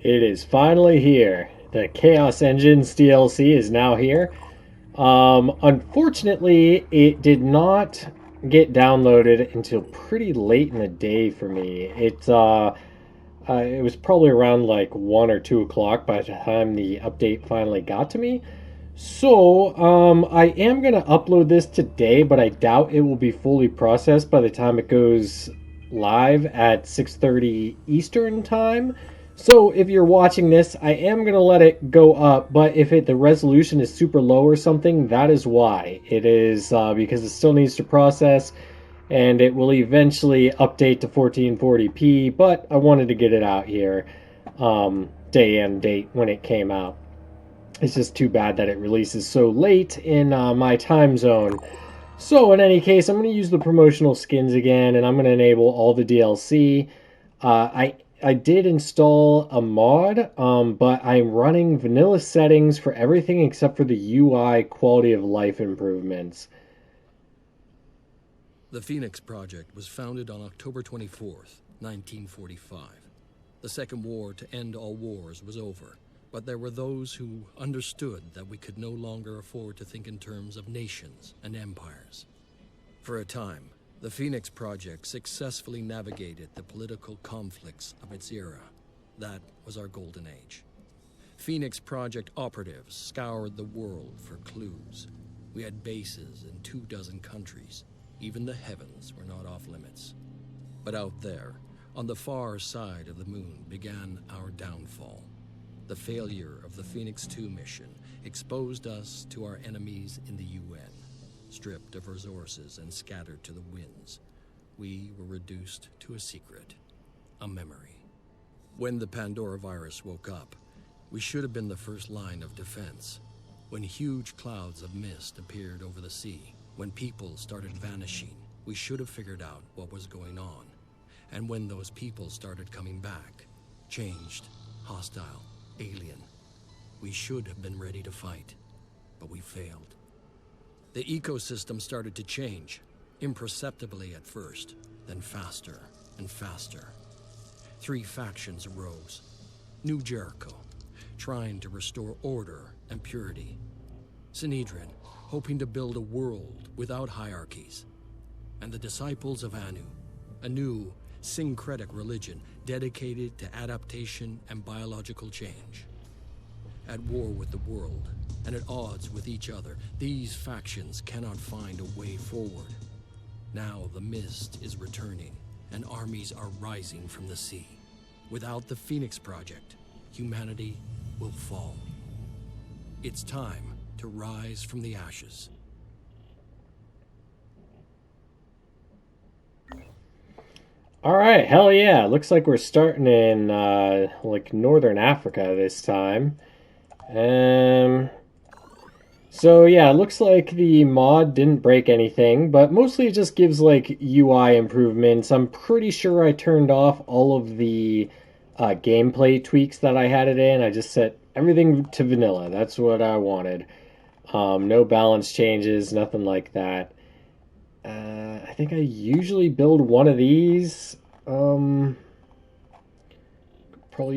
It is finally here. The Chaos Engines DLC is now here. Unfortunately, it did not get downloaded until pretty late in the day for me. It was probably around like 1 or 2 o'clock by the time the update finally got to me. So, I am gonna upload this today, but I doubt it will be fully processed by the time it goes live at 6:30 Eastern time. So, if you're watching this, I am gonna let it go up, but if the resolution is super low or something, that is why. It is because it still needs to process, and it will eventually update to 1440p. But I wanted to get it out here, day and date when it came out. It's just too bad that it releases so late in my time zone. So in any case, I'm going to use the promotional skins again, and I'm going to enable all the DLC. I did install a mod, but I'm running vanilla settings for everything except for the UI quality of life improvements. The Phoenix Project was founded on October 24th, 1945. The Second War to End All Wars was over, but there were those who understood that we could no longer afford to think in terms of nations and empires. For a time, the Phoenix Project successfully navigated the political conflicts of its era. That was our golden age. Phoenix Project operatives scoured the world for clues. We had bases in 24 countries. Even the heavens were not off limits. But out there, on the far side of the moon, began our downfall. The failure of the Phoenix 2 mission exposed us to our enemies in the UN. Stripped of resources and scattered to the winds, we were reduced to a secret, a memory. When the Pandora virus woke up, we should have been the first line of defense. When huge clouds of mist appeared over the sea, when people started vanishing, we should have figured out what was going on. And when those people started coming back, changed, hostile, alien, we should have been ready to fight, but we failed. The ecosystem started to change, imperceptibly at first, then faster and faster. 3 factions arose. New Jericho, trying to restore order and purity. Sinedrin, hoping to build a world without hierarchies. And the disciples of Anu, a new syncretic religion dedicated to adaptation and biological change. At war with the world, and at odds with each other, these factions cannot find a way forward. Now the mist is returning, and armies are rising from the sea. Without the Phoenix Project, humanity will fall. It's time to rise from the ashes. All right, hell yeah! Looks like we're starting in like northern Africa this time. So yeah, it looks like the mod didn't break anything, but mostly it just gives like UI improvements. I'm pretty sure I turned off all of the gameplay tweaks that I had it in. I just set everything to vanilla. That's what I wanted. No balance changes, nothing like that. I think I usually build one of these. Probably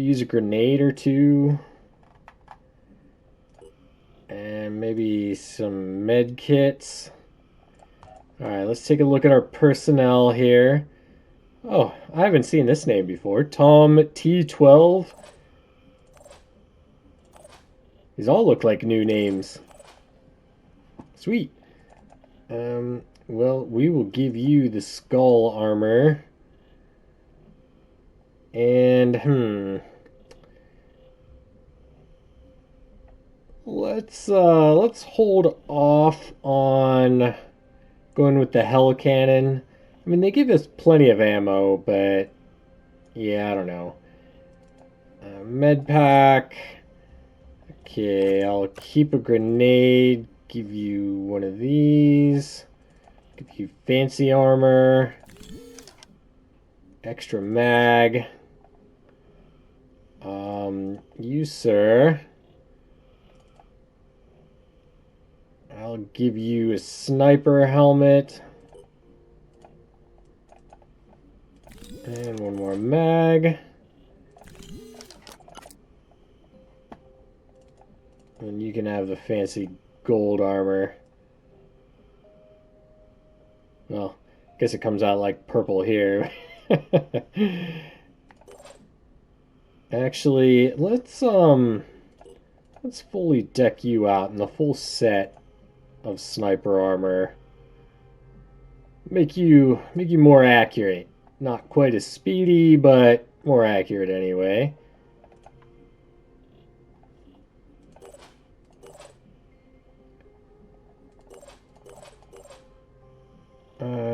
use a grenade or two. And maybe some med kits. Alright, let's take a look at our personnel here. Oh, I haven't seen this name before. Tom T12. These all look like new names. Sweet. Well, we will give you the skull armor. And, let's hold off on going with the hell cannon. I mean, they give us plenty of ammo, but yeah, I don't know. Med pack. Okay, I'll keep a grenade. Give you one of these. Give you fancy armor. Extra mag. You, sir. I'll give you a sniper helmet. And one more mag. And you can have the fancy gold armor. Well, I guess it comes out like purple here. Actually, let's fully deck you out in the full set of sniper armor. Make you more accurate. Not quite as speedy, but more accurate anyway.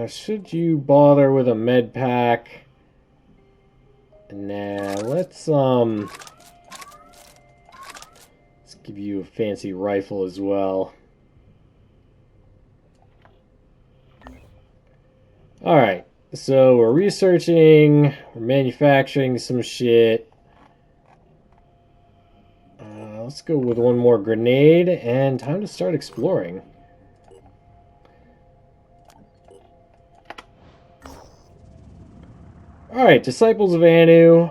Should you bother with a med pack? Nah, let's give you a fancy rifle as well. Alright, so we're researching, we're manufacturing some shit. Let's go with one more grenade, and time to start exploring. Alright, Disciples of Anu.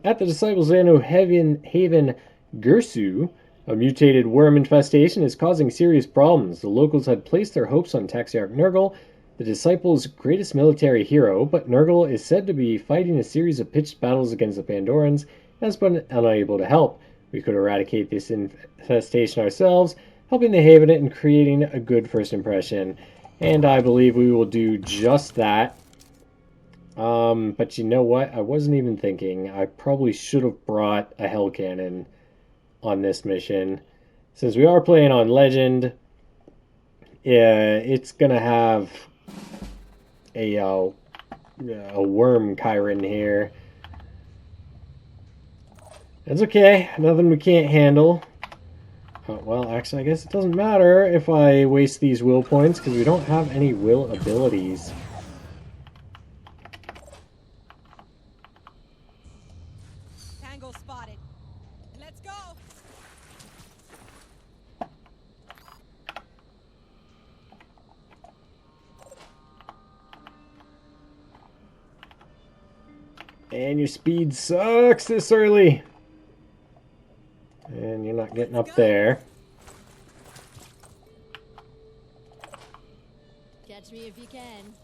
At the Disciples of Anu Haven Gursu, a mutated worm infestation is causing serious problems. The locals had placed their hopes on Taxiarch Nurgle, the Disciples' greatest military hero, but Nurgle is said to be fighting a series of pitched battles against the Pandorans and has been unable to help. We could eradicate this infestation ourselves, helping the Haven and creating a good first impression. And I believe we will do just that. But you know what? I wasn't even thinking. I probably should have brought a hell cannon on this mission. Since we are playing on Legend, it's gonna have a worm Chiron here. That's okay. Nothing we can't handle. Well, actually, I guess it doesn't matter if I waste these will points because we don't have any will abilities. Spotted. Let's go. And your speed sucks this early. And you're not getting up there. Catch me if you can.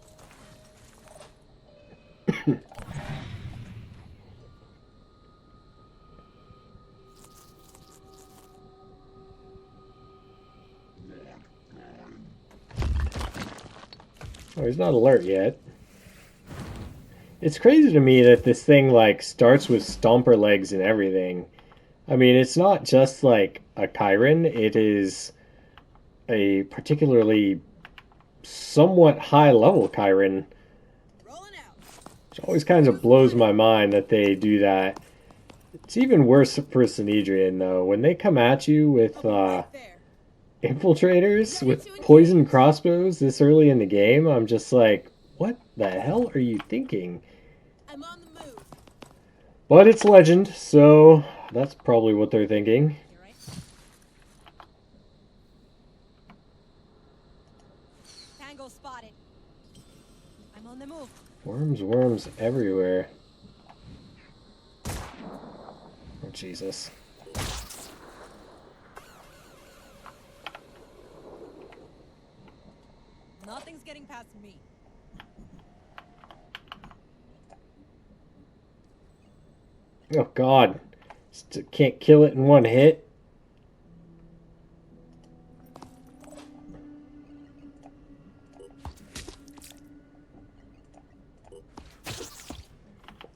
Oh, he's not alert yet. It's crazy to me that this thing, like, starts with stomper legs and everything. I mean, it's not just, like, a Chiron. It is a particularly somewhat high-level Chiron. Which always kind of blows my mind that they do that. It's even worse for Synedrian, though. When they come at you with, infiltrators with poison crossbows this early in the game, I'm just like, what the hell are you thinking? I'm on the move. But it's Legend, so that's probably what they're thinking. Right. Tango spotted. I'm on the move. Worms everywhere. Oh, Jesus. Nothing's getting past me. Oh, God. Just can't kill it in one hit.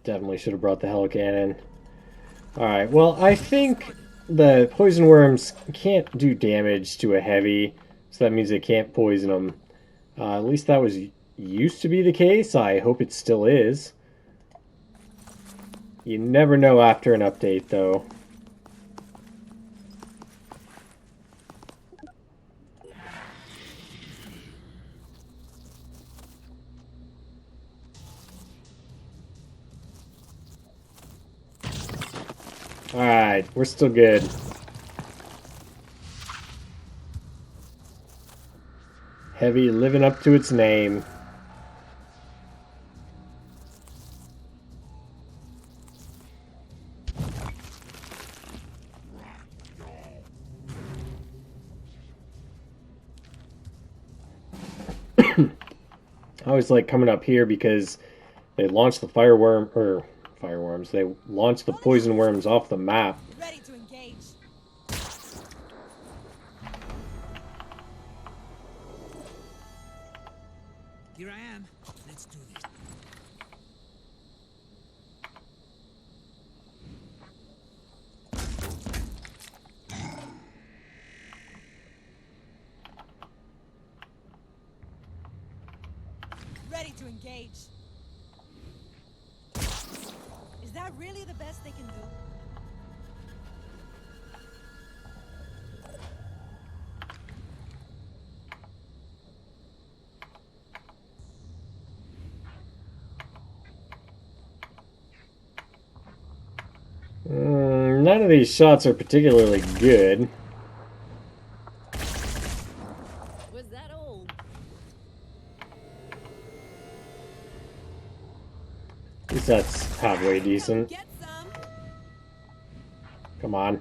Definitely should have brought the hell cannon. Alright, well, I think the poison worms can't do damage to a heavy, so that means they can't poison them. At least that was used to be the case. I hope it still is. You never know after an update, though. Alright, we're still good. Heavy living up to its name. I always like coming up here because they launched the fireworms. They launched the poison worms off the map. Ready to engage. Here I am. Let's do this. Ready to engage. Is that really the best they can do? None of these shots are particularly good. Was that all? At least that's halfway decent. Get some. Come on.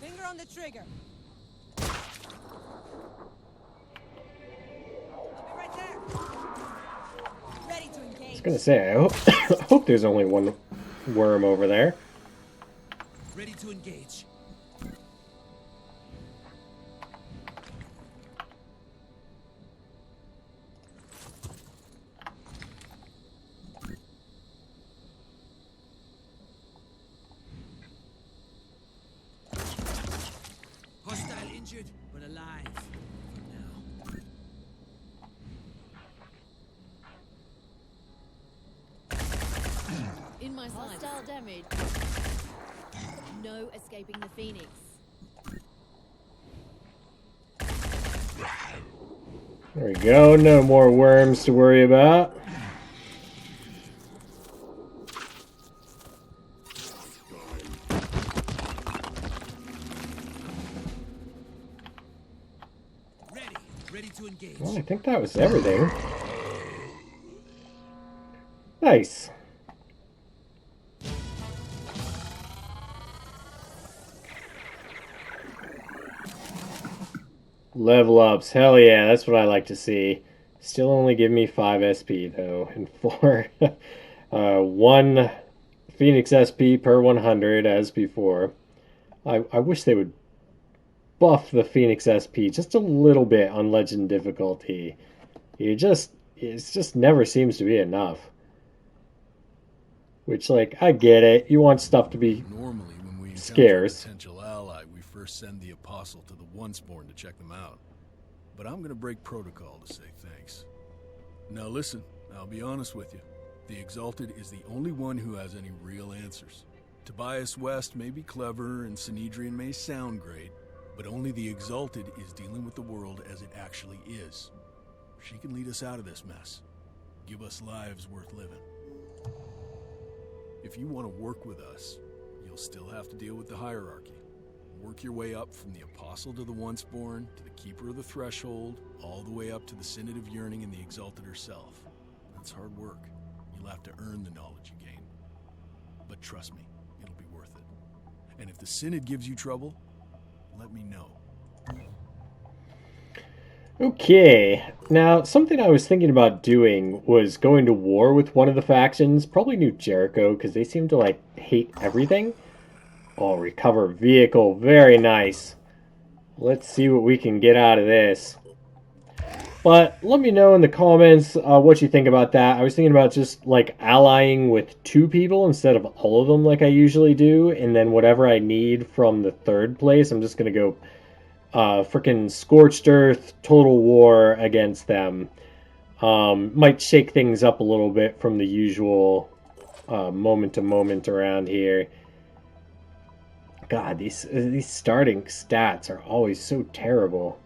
Finger on the trigger. I'll be right there. Ready to engage. I was gonna say, I hope there's only one worm over there. Ready to engage. Hostile injured, but alive. For now. In my sights. Hostile damage. No escaping the Phoenix. There we go. No more worms to worry about. Ready to engage. Well, I think that was everything. Nice. Level ups. Hell yeah, that's what I like to see. Still only give me 5 SP though, and 4. 1 Phoenix SP per 100 as before. I wish they would buff the Phoenix SP just a little bit on Legend difficulty. It just never seems to be enough. Which, like, I get it. You want stuff to be Normally, when we encounter scarce. a potential ally, we first send the Apostle to the Onceborn to check them out. But I'm gonna break protocol to say thanks. Now listen, I'll be honest with you. The Exalted is the only one who has any real answers. Tobias West may be clever and Sanhedrin may sound great, but only the Exalted is dealing with the world as it actually is. She can lead us out of this mess. Give us lives worth living. If you want to work with us, you'll still have to deal with the hierarchy. Work your way up from the Apostle to the Onceborn, to the Keeper of the Threshold, all the way up to the Synod of Yearning and the Exalted herself. That's hard work. You'll have to earn the knowledge you gain. But trust me, it'll be worth it. And if the Synod gives you trouble, let me know. Okay, now something I was thinking about doing was going to war with one of the factions, probably New Jericho, because they seem to, like, hate everything. Oh, recover vehicle, very nice. Let's see what we can get out of this. But let me know in the comments what you think about that. I was thinking about just, like, allying with 2 people instead of all of them like I usually do, and then whatever I need from the 3rd place, I'm just going to go frickin' Scorched Earth, Total War against them. Might shake things up a little bit from the usual moment to moment around here. God, these starting stats are always so terrible.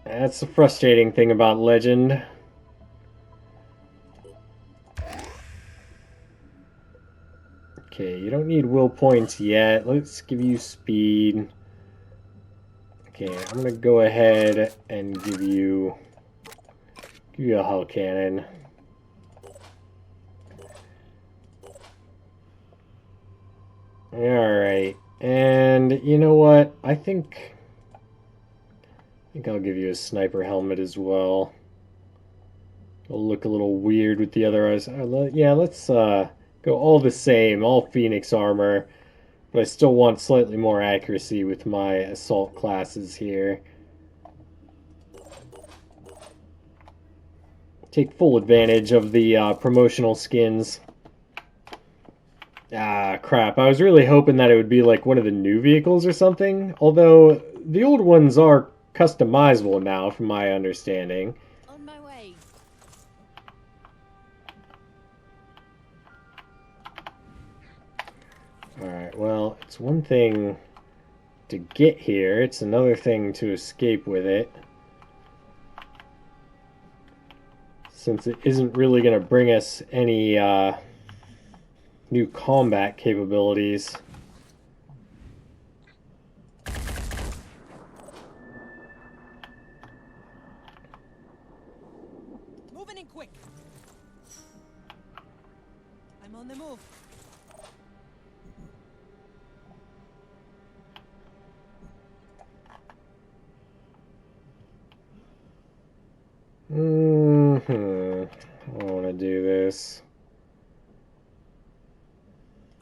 That's the frustrating thing about Legend. Okay, you don't need will points yet. Let's give you speed. Okay, I'm gonna go ahead and give you a hull cannon. Alright, and you know what? I think I'll give you a sniper helmet as well. It'll look a little weird with the other eyes. Yeah, let's go all the same, all Phoenix armor. But I still want slightly more accuracy with my assault classes here. Take full advantage of the promotional skins. Ah, crap. I was really hoping that it would be like one of the new vehicles or something. Although, the old ones are customizable now, from my understanding. On my way. Alright, well, it's one thing to get here. It's another thing to escape with it. Since it isn't really going to bring us any new combat capabilities. Moving in quick. I'm on the move. I don't want to do this.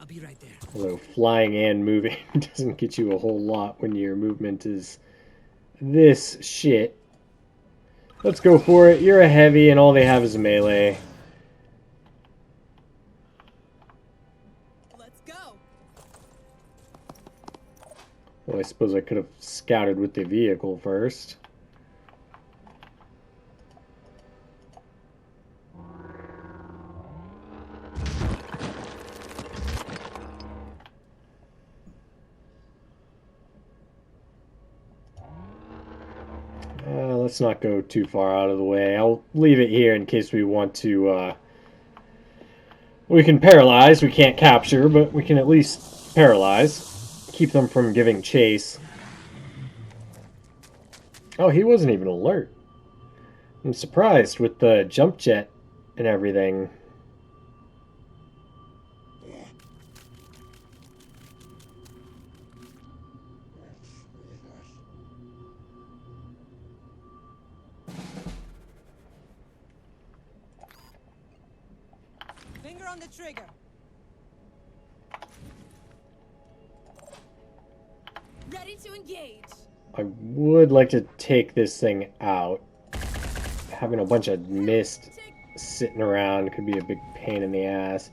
I'll be right there. Although flying and moving doesn't get you a whole lot when your movement is this shit. Let's go for it. You're a heavy and all they have is a melee. Let's go. Well, I suppose I could have scouted with the vehicle first. Let's not go too far out of the way. I'll leave it here in case we want to... we can paralyze. We can't capture, but we can at least paralyze. Keep them from giving chase. Oh, he wasn't even alert. I'm surprised with the jump jet and everything. Finger on the trigger. Ready to engage. I would like to take this thing out. Having a bunch of mist sitting around could be a big pain in the ass.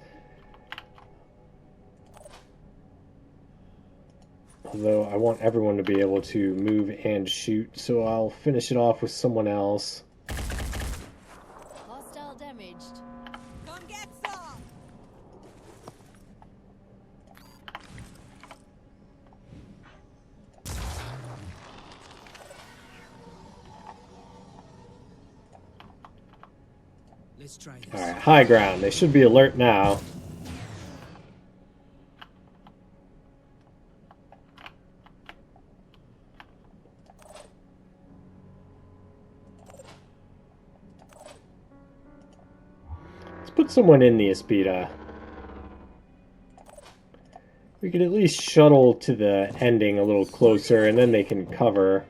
Although I want everyone to be able to move and shoot, so I'll finish it off with someone else. Hostile damaged. Come get some. Let's try this. Alright, high ground. They should be alert now. Let's put someone in the Aspida. We could at least shuttle to the ending a little closer, and then they can cover.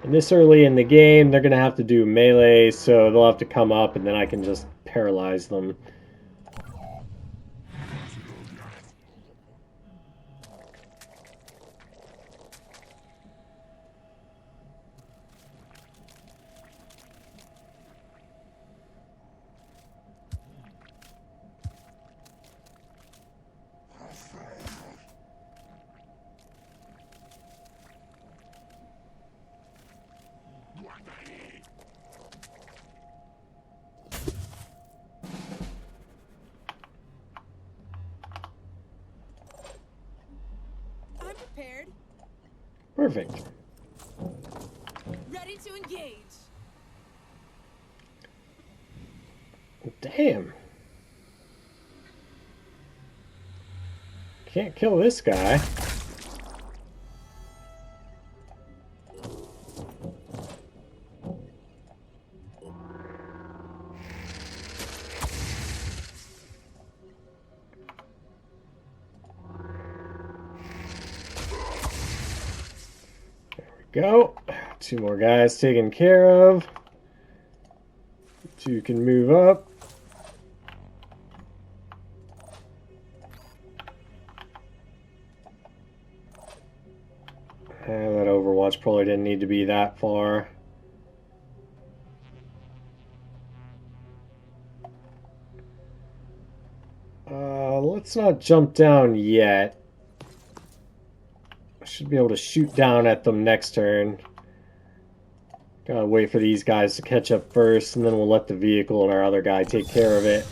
And this early in the game, they're going to have to do melee, so they'll have to come up, and then I can just paralyze them. prepared. Perfect. Ready to engage. Damn. Can't kill this guy. Go. Two more guys taken care of. Two can move up. That Overwatch probably didn't need to be that far. Let's not jump down yet. I should be able to shoot down at them next turn. Gotta wait for these guys to catch up first, and then we'll let the vehicle and our other guy take care of it.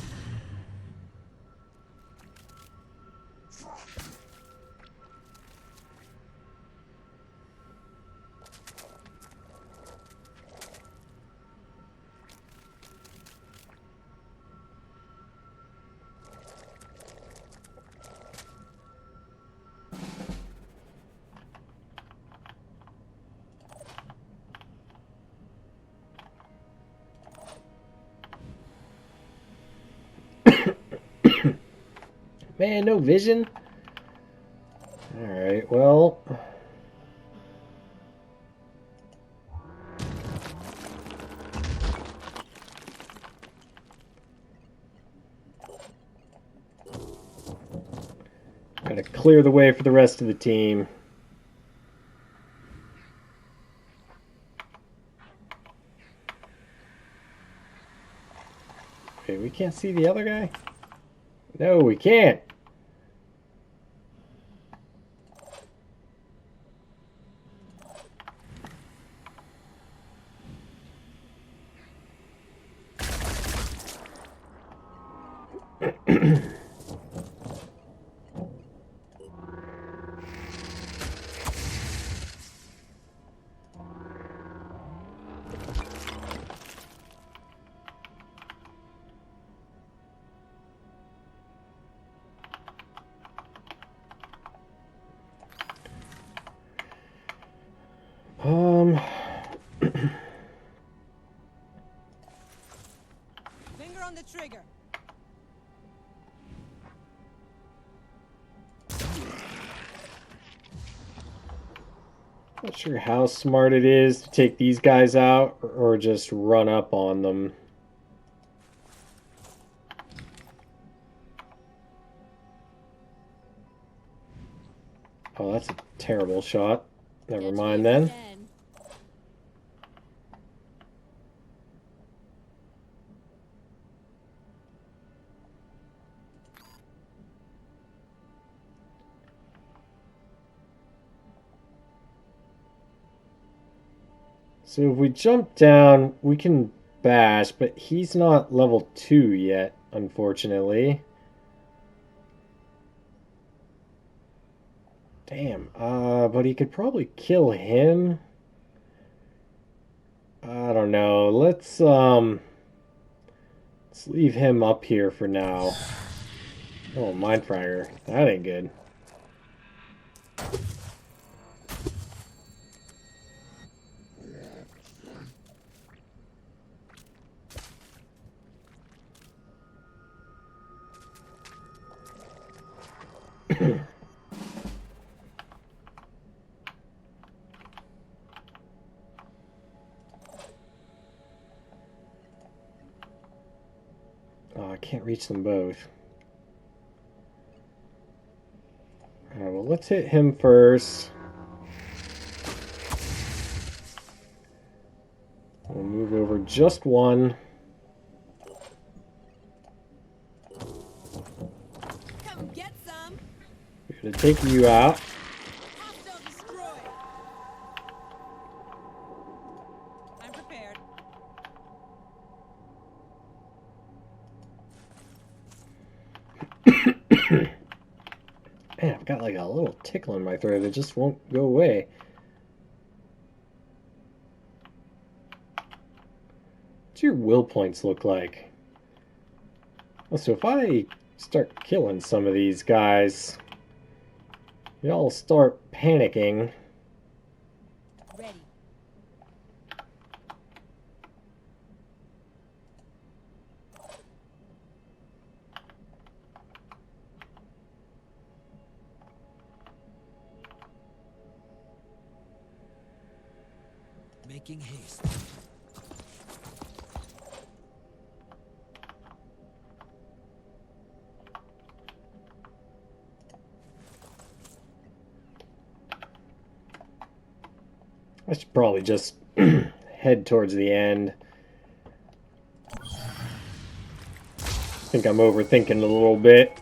Man, no vision? Alright, well... Gotta clear the way for the rest of the team. Okay, we can't see the other guy? No, we can't. Finger on the trigger. Not sure how smart it is to take these guys out or just run up on them. Oh, that's a terrible shot. Never mind then. So if we jump down, we can bash, but he's not level 2 yet, unfortunately. Damn, but he could probably kill him. I don't know. Let's leave him up here for now. Oh, Mindfragger. That ain't good. Oh, I can't reach them both. Alright, well, let's hit him first. We'll move over just one. Come get some. We're gonna take you out. Hostile destroyed. I'm prepared. Man, Man, I've got like a little tickle in my throat that just won't go away. What's your will points look like? Oh, so if I start killing some of these guys, y'all start panicking. Ready. Making haste. I should probably just head towards the end. I think I'm overthinking a little bit.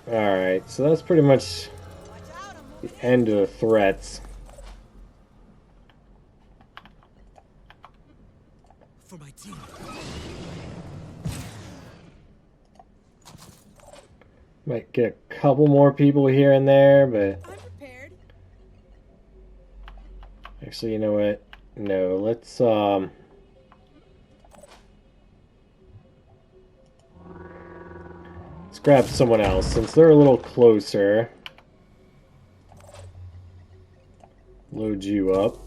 Alright, so that's pretty much Watch out, I'm the moving end of the threats. For my team. Might get a couple more people here and there, but I'm prepared. actually, you know what? No, let's grab someone else since they're a little closer. Load you up.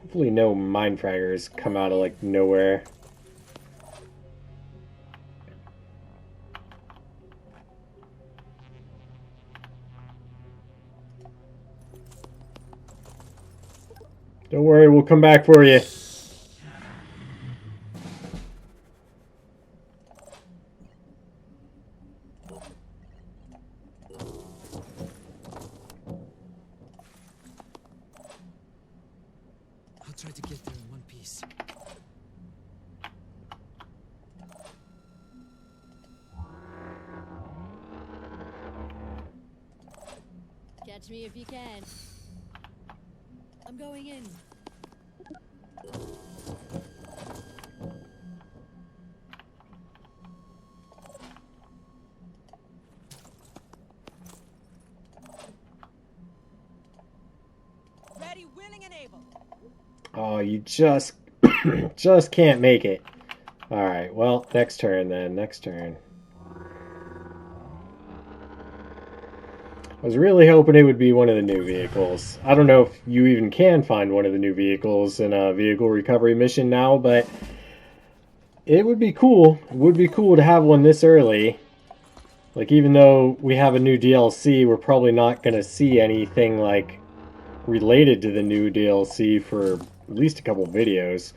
Hopefully no mind fraggers come out of like nowhere. Don't worry, we'll come back for you. I'll try to get there in one piece. Catch me if you can. I'm going in. Ready, willing, and able. Oh, you just just can't make it. Alright, well, next turn then. Next turn. I was really hoping it would be one of the new vehicles. I don't know if you even can find one of the new vehicles in a vehicle recovery mission now, but it would be cool. It would be cool to have one this early. Like, even though we have a new DLC, we're probably not going to see anything, like, related to the new DLC for at least a couple videos.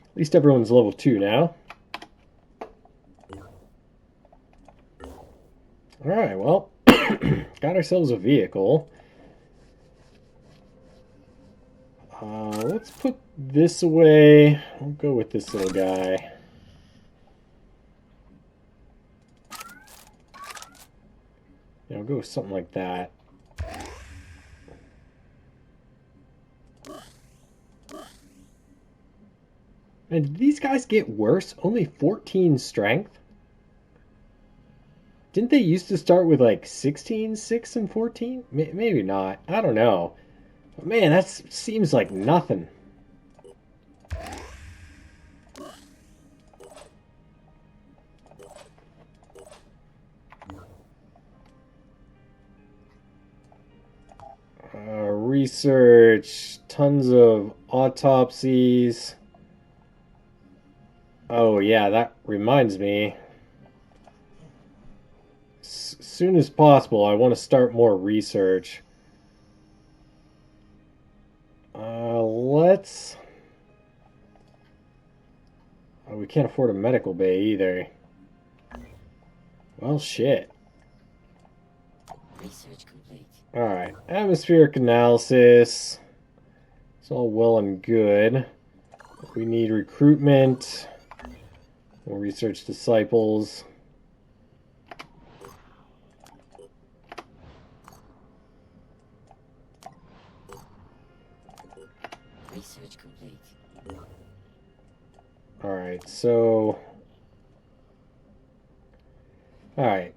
At least everyone's level 2 now. Alright, well, got ourselves a vehicle. Let's put this away. We'll go with this little guy. Yeah, I'll go with something like that. And did these guys get worse? Only 14 strength? Didn't they used to start with like 16, 6, and 14? Maybe not. I don't know. But man, that seems like nothing. Research, tons of autopsies. Oh yeah, that reminds me. As soon as possible, I want to start more research. Let's... Oh, we can't afford a medical bay either. Well, shit. Research complete. Alright, atmospheric analysis. It's all well and good. We need recruitment. We'll research disciples. Research complete. Alright, so... Alright.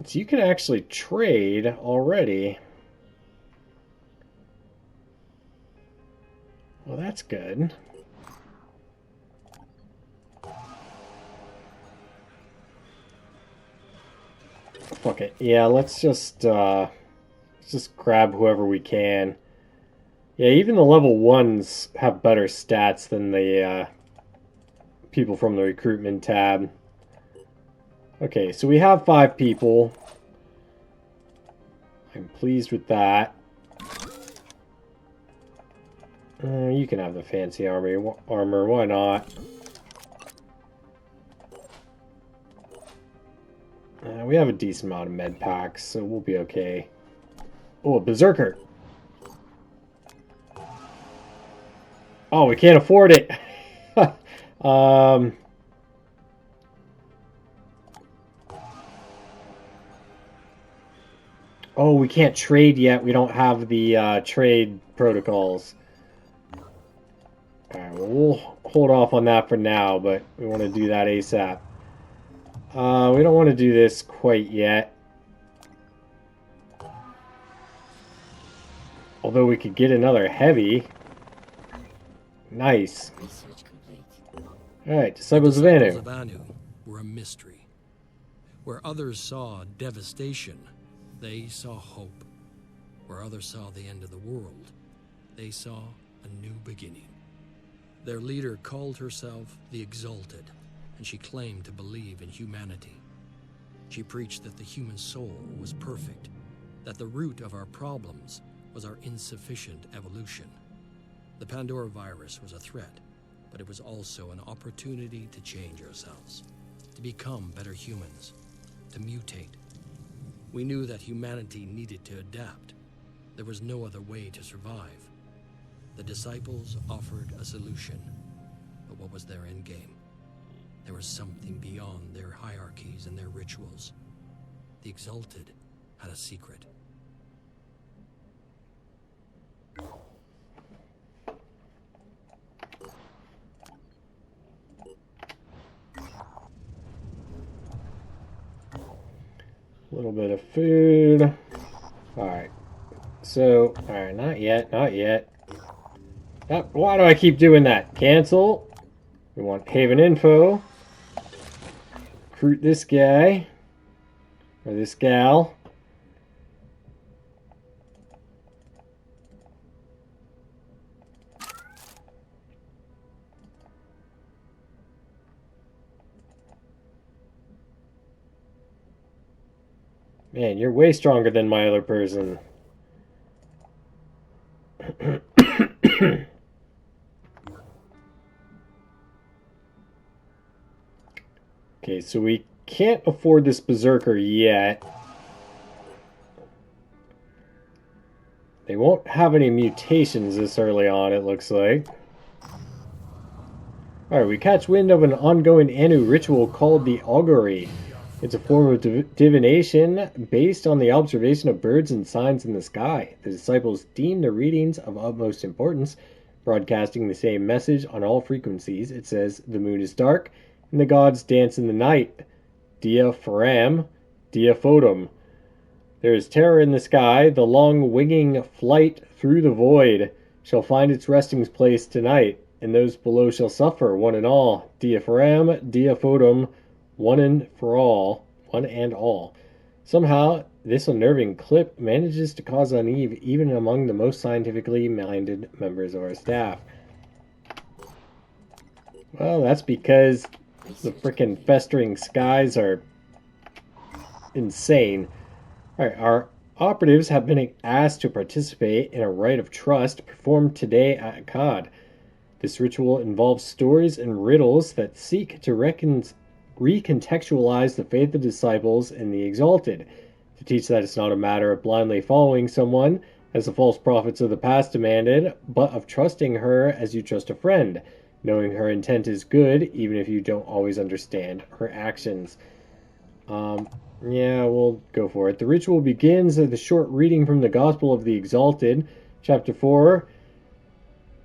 So you can actually trade already. Well, that's good. Fuck it. Yeah, let's just grab whoever we can. Yeah, even the level 1s have better stats than the people from the recruitment tab. Okay, so we have 5 people. I'm pleased with that. You can have the fancy armor, why not? We have a decent amount of med packs, so we'll be okay. Oh, a berserker! Oh, we can't afford it! Oh, we can't trade yet. We don't have the trade protocols. Alright, well, we'll hold off on that for now, but we want to do that ASAP. We don't want to do this quite yet. Although we could get another heavy. Nice. Alright, Disciples of Anu. The Disciples of Anu were a mystery. Where others saw devastation, they saw hope. Where others saw the end of the world, they saw a new beginning. Their leader called herself the Exalted, and she claimed to believe in humanity. She preached that the human soul was perfect, that the root of our problems was our insufficient evolution. The Pandora virus was a threat, but it was also an opportunity to change ourselves, to become better humans, to mutate. We knew that humanity needed to adapt. There was no other way to survive. The disciples offered a solution, but what was their end game? There was something beyond their hierarchies and their rituals. The Exalted had a secret. A little bit of food. Alright. So, alright, not yet, not yet. Why do I keep doing that? Cancel. We want Haven info. Recruit this guy. Or this gal. Man, you're way stronger than my other person. Okay, so we can't afford this berserker yet. They won't have any mutations this early on, it looks like. Alright, we catch wind of an ongoing Anu ritual called the augury. It's a form of divination based on the observation of birds and signs in the sky. The disciples deem the readings of utmost importance, broadcasting the same message on all frequencies. It says, the moon is dark, and the gods dance in the night. Dia Faram, Dia Photum. There is terror in the sky. The long winging flight through the void shall find its resting place tonight, and those below shall suffer, one and all. Dia Faram, Dia Photum, one and all. Somehow, this unnerving clip manages to cause unease even among the most scientifically minded members of our staff. Well, that's because the frickin' festering skies are insane. Alright, our operatives have been asked to participate in a rite of trust performed today at Akkad. This ritual involves stories and riddles that seek to recontextualize the faith of the disciples and the Exalted, to teach that it's not a matter of blindly following someone, as the false prophets of the past demanded, but of trusting her as you trust a friend, knowing her intent is good, even if you don't always understand her actions. Um, yeah, we'll go for it. The ritual begins with a short reading from the Gospel of the Exalted, chapter 4.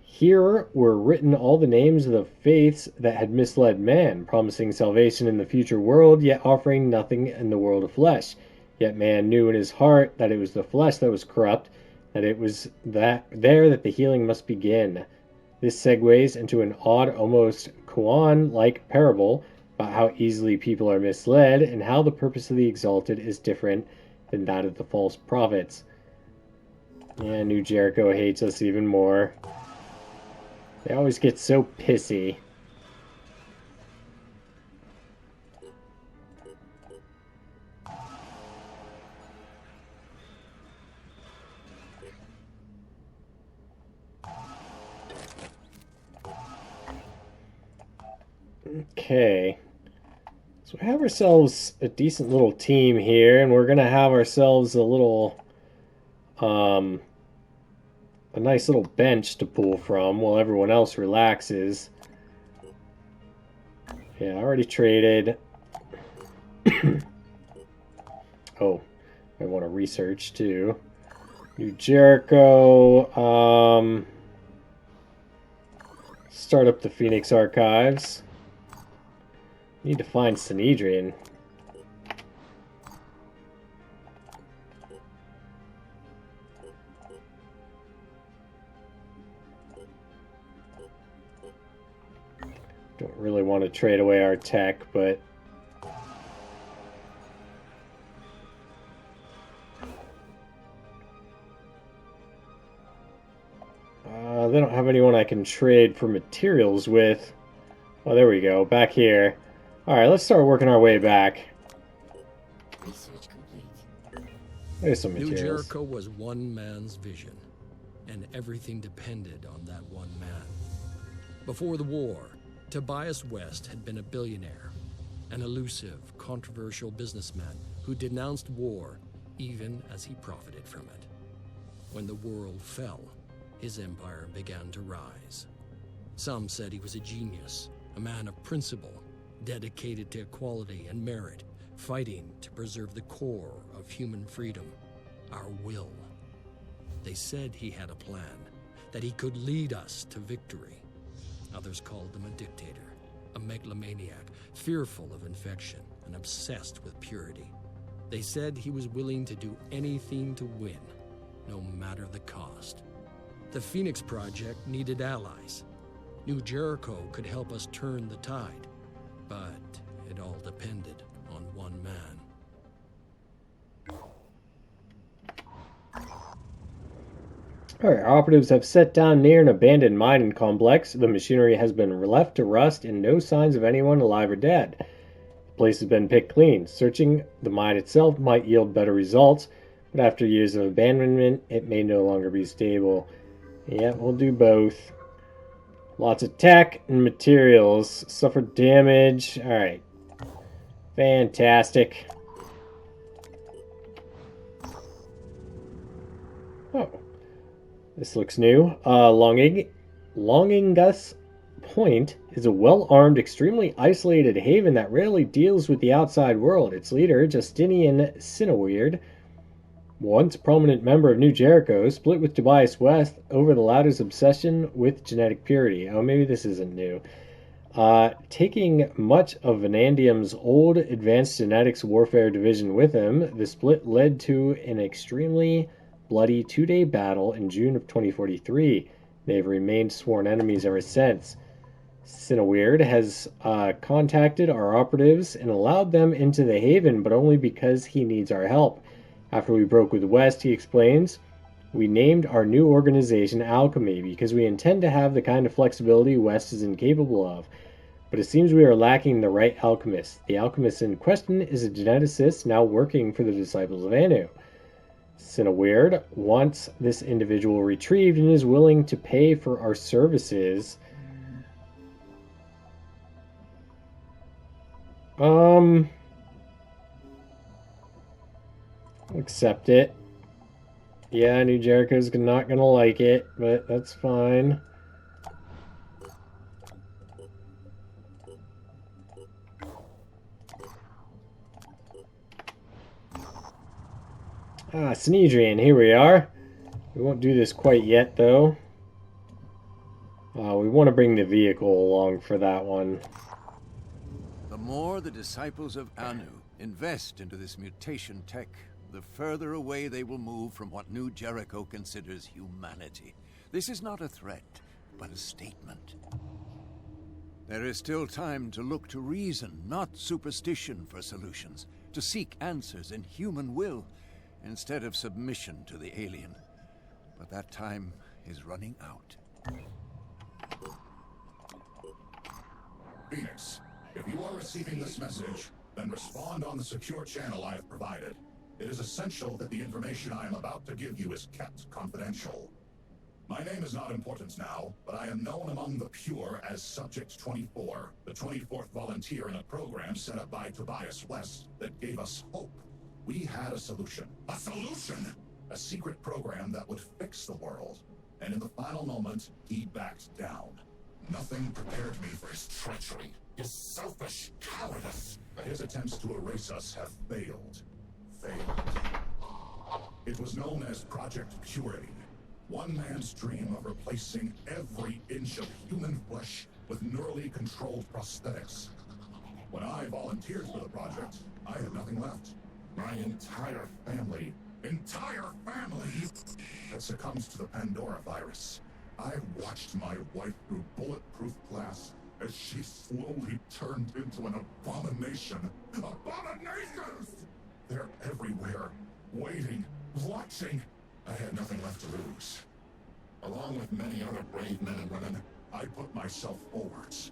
Here were written all the names of the faiths that had misled man, promising salvation in the future world, yet offering nothing in the world of flesh. Yet man knew in his heart that it was the flesh that was corrupt, that it was that the healing must begin. This segues into an odd, almost koan-like parable about how easily people are misled and how the purpose of the Exalted is different than that of the false prophets. Yeah, New Jericho hates us even more. They always get so pissy. Okay. So we have ourselves a decent little team here, and we're gonna have ourselves a little, a nice little bench to pull from while everyone else relaxes. Yeah, I already traded. Oh, I want to research too. New Jericho. Start up the Phoenix Archives. Need to find Sanhedrin. Don't really want to trade away our tech, but they don't have anyone I can trade for materials with. Oh, there we go. Back here. Alright, let's start working our way back. Research complete. There's some New materials. Jericho was one man's vision, and everything depended on that one man. Before the war, Tobias West had been a billionaire, an elusive, controversial businessman who denounced war even as he profited from it. When the world fell, his empire began to rise. Some said he was a genius, a man of principle, dedicated to equality and merit, fighting to preserve the core of human freedom, our will. They said he had a plan, that he could lead us to victory. Others called him a dictator, a megalomaniac, fearful of infection and obsessed with purity. They said he was willing to do anything to win, no matter the cost. The Phoenix Project needed allies. New Jericho could help us turn the tide, but it all depended on one man. Alright, operatives have set down near an abandoned mining complex. The machinery has been left to rust and no signs of anyone alive or dead. The place has been picked clean. Searching the mine itself might yield better results, but after years of abandonment, it may no longer be stable. Yeah, we'll do both. Lots of tech and materials. Suffered damage. Alright. Fantastic. Oh. This looks new. Longingus Point is a well-armed, extremely isolated haven that rarely deals with the outside world. Its leader, Justinian Cineweird, once a prominent member of New Jericho, split with Tobias West over the latter's obsession with genetic purity. Oh, maybe this isn't new. Taking much of Vanadium's old advanced genetics warfare division with him, the split led to an extremely bloody two-day battle in June of 2043. They've remained sworn enemies ever since. Cineweird has contacted our operatives and allowed them into the haven, but only because he needs our help. After we broke with West, he explains, we named our new organization Alchemy because we intend to have the kind of flexibility West is incapable of. But it seems we are lacking the right alchemist. The alchemist in question is a geneticist now working for the Disciples of Anu. Cineweird wants this individual retrieved and is willing to pay for our services. Accept it. Yeah, New Jericho's not gonna like it, but that's fine. Ah, Snedrian, here we are. We won't do this quite yet, though. We want to bring the vehicle along for that one. The more the disciples of Anu invest into this mutation tech, the further away they will move from what New Jericho considers humanity. This is not a threat, but a statement. There is still time to look to reason, not superstition, for solutions, to seek answers in human will, instead of submission to the alien. But that time is running out. Phoenix, if you are receiving this message, then respond on the secure channel I have provided. It is essential that the information I am about to give you is kept confidential. My name is not important now, but I am known among the pure as Subject 24, the 24th volunteer in a program set up by Tobias West that gave us hope. We had a solution. A solution! A secret program that would fix the world. And in the final moment, he backed down. Nothing prepared me for his treachery, his selfish cowardice. His attempts to erase us have failed. It was known as Project Purity. One man's dream of replacing every inch of human flesh with neurally controlled prosthetics. When I volunteered for the project, I had nothing left. My entire family had succumbed to the Pandora virus. I watched my wife through bulletproof glass as she slowly turned into an abomination. Abominations! They're everywhere, waiting, watching. I had nothing left to lose. Along with many other brave men and women, I put myself forwards.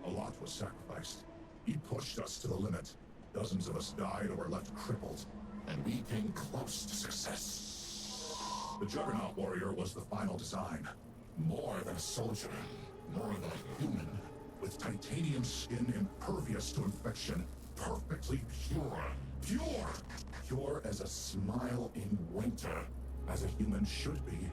A lot was sacrificed. He pushed us to the limit. Dozens of us died or were left crippled, and we came close to success. The Juggernaut Warrior was the final design. More than a soldier, more than a human, with titanium skin impervious to infection, perfectly pure. Pure as a smile in winter, as a human should be.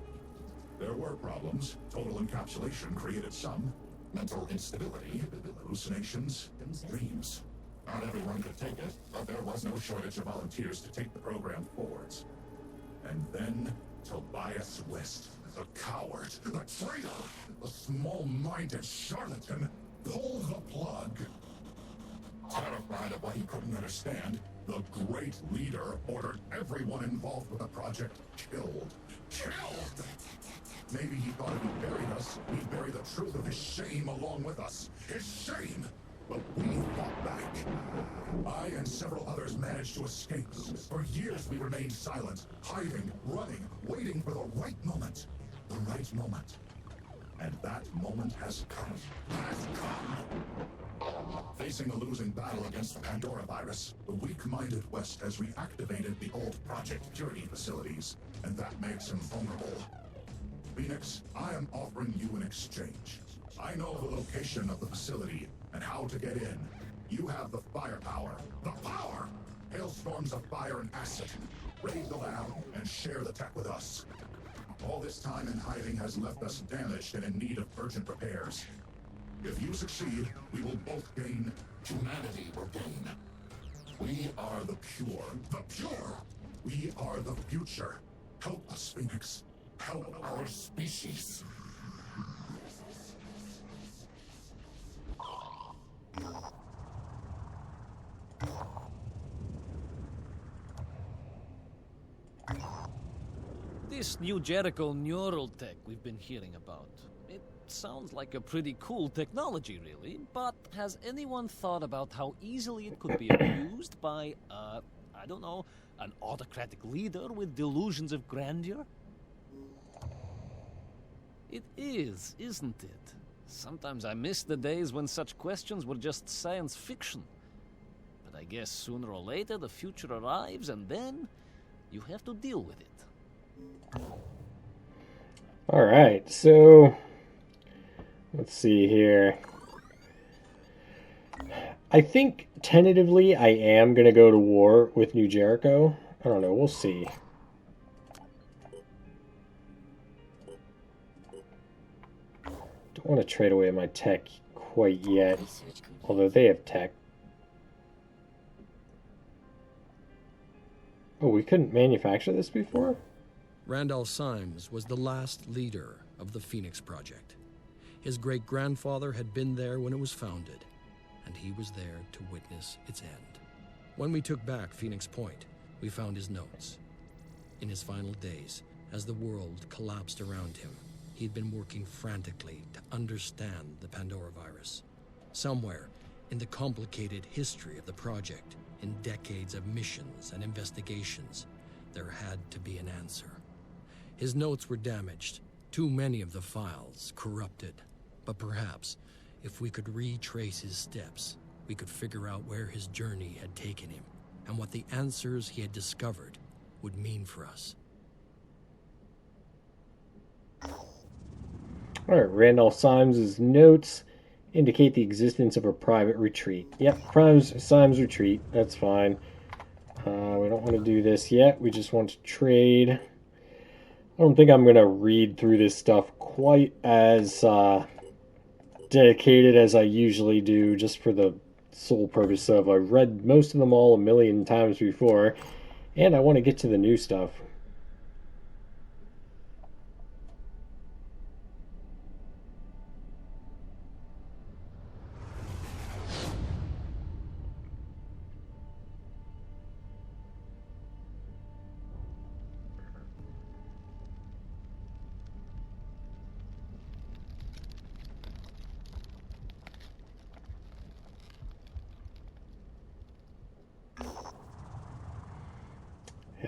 There were problems. Total encapsulation created some. Mental instability, hallucinations, dreams. Not everyone could take it, but there was no shortage of volunteers to take the program forwards. And then, Tobias West, the coward, the traitor, the small-minded charlatan, pulled the plug. Terrified of what he couldn't understand, the great leader ordered everyone involved with the project killed. Killed! Maybe he thought if he buried us, he'd bury the truth of his shame along with us. His shame! But we fought back. I and several others managed to escape. For years we remained silent, hiding, running, waiting for the right moment. The right moment. And that moment has come. Facing a losing battle against the Pandora virus, the weak-minded West has reactivated the old Project Purity facilities, and that makes him vulnerable. Phoenix, I am offering you an exchange. I know the location of the facility and how to get in. You have the firepower. The power! Hailstorms of fire and acid. Raid the lab and share the tech with us. All this time in hiding has left us damaged and in need of urgent repairs. If you succeed, we will both gain. Humanity will gain. We are the pure. The pure! We are the future. Help us, Phoenix. Help our species. This New Jericho neural tech we've been hearing about. It sounds like a pretty cool technology, really, but has anyone thought about how easily it could be abused by, I don't know, an autocratic leader with delusions of grandeur? It is, isn't it? Sometimes I miss the days when such questions were just science fiction. But I guess sooner or later the future arrives, and then you have to deal with it. All right, so let's see here. I think tentatively I am going to go to war with New Jericho. I don't know, we'll see. Don't want to trade away my tech quite yet, Research complete. although they have tech. Oh, we couldn't manufacture this before? Randall Symes was the last leader of the Phoenix Project. His great-grandfather had been there when it was founded, and he was there to witness its end. When we took back Phoenix Point, we found his notes. In his final days, as the world collapsed around him, he'd been working frantically to understand the Pandora virus. Somewhere in the complicated history of the project, in decades of missions and investigations, there had to be an answer. His notes were damaged, too many of the files corrupted. But perhaps, if we could retrace his steps, we could figure out where his journey had taken him, and what the answers he had discovered would mean for us. Alright, Randolph Symes' notes indicate the existence of a private retreat. Yep, Symes retreat. That's fine. We don't want to do this yet. We just want to trade. I don't think I'm going to read through this stuff quite as dedicated as I usually do, just for the sole purpose of I've read most of them all a million times before, and I want to get to the new stuff.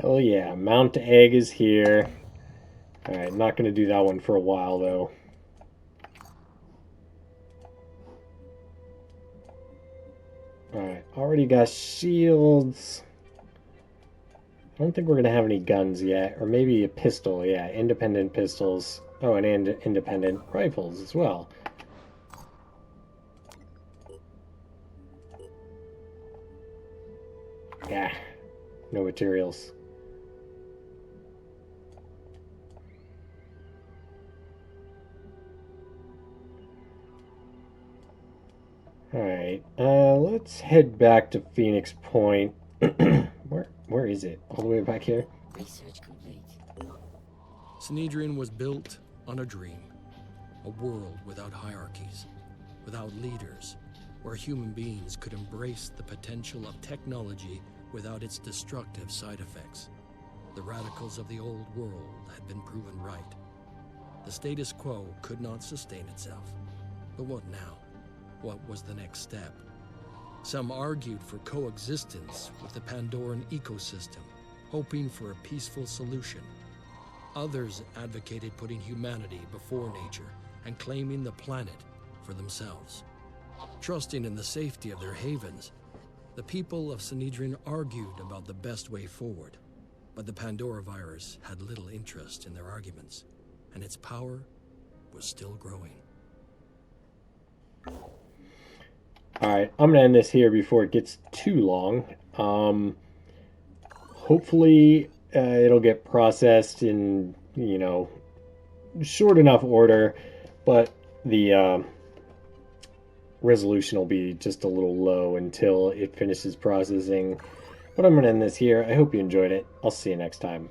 Hell yeah, Mount Egg is here. Alright, not going to do that one for a while, though. Alright, already got shields. I don't think we're going to have any guns yet. Or maybe a pistol, yeah, independent pistols. Oh, and independent rifles as well. Yeah, no materials. Alright, let's head back to Phoenix Point. Where is it? All the way back here? Research complete. Sanhedrin was built on a dream. A world without hierarchies, without leaders, where human beings could embrace the potential of technology without its destructive side effects. The radicals of the old world had been proven right. The status quo could not sustain itself. But what now? What was the next step? Some argued for coexistence with the Pandoran ecosystem, hoping for a peaceful solution. Others advocated putting humanity before nature and claiming the planet for themselves. Trusting in the safety of their havens, the people of Sanhedrin argued about the best way forward. But the Pandora virus had little interest in their arguments, and its power was still growing. Alright, I'm going to end this here before it gets too long. Hopefully it'll get processed in, short enough order, but the resolution will be just a little low until it finishes processing. But I'm going to end this here. I hope you enjoyed it. I'll see you next time.